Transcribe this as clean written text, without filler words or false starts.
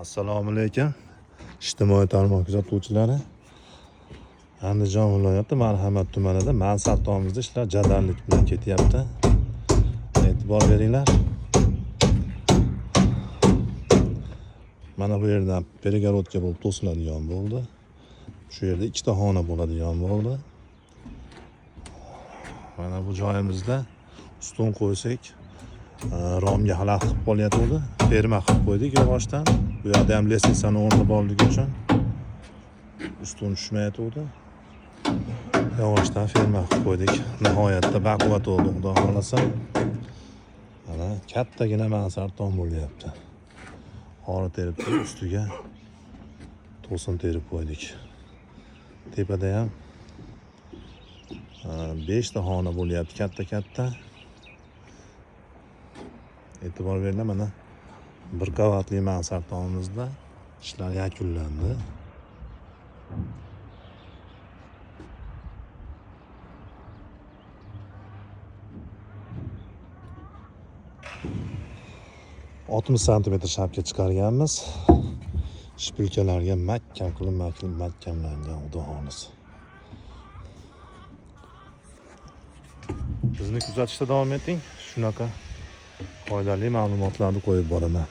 Assalomu alaykum. Ijtimoiy tarmoq kuzatuvchilari. Andijon viloyati Marhamat tumanida mansab tomimizda ishlar jadallik bilan ketyapti. E'tibor beringlar. Mana bu yerdan перегородка bo'lib to'siladigan bo'ldi. Shu yerda ikkita xona bo'ladigan bo'ldi. Mana bu joyimizda ustun qo'ysak, romga xalaqit qilib qolyapti. Ferma qilib qo'ydik yog'ochdan. Bu yerda ham lestitsani o'rnab oldik uchun ustun tushmayapti. Yog'ochdan ferma qilib qo'ydik. Nihoyatda baquvvat bo'ldi, xudo xolasa. Mana kattagina mansard tom bo'lyapti. Qora terib ustiga to'sin terib qo'ydik. Tepada ham 5 ta xona bo'lyapti, katta. E'tibor beringlar, mana bir qavatli mansard tomimizda ishlar yakunlandi. ...60 santimetr shapka chiqarganmiz. Shpilkalarga mahkam qilib mahkamlangan, xudo xolasa. Bizni kuzatishda davom eting. Shunaqa foydali ma'lumotlarni qo'yib boraman.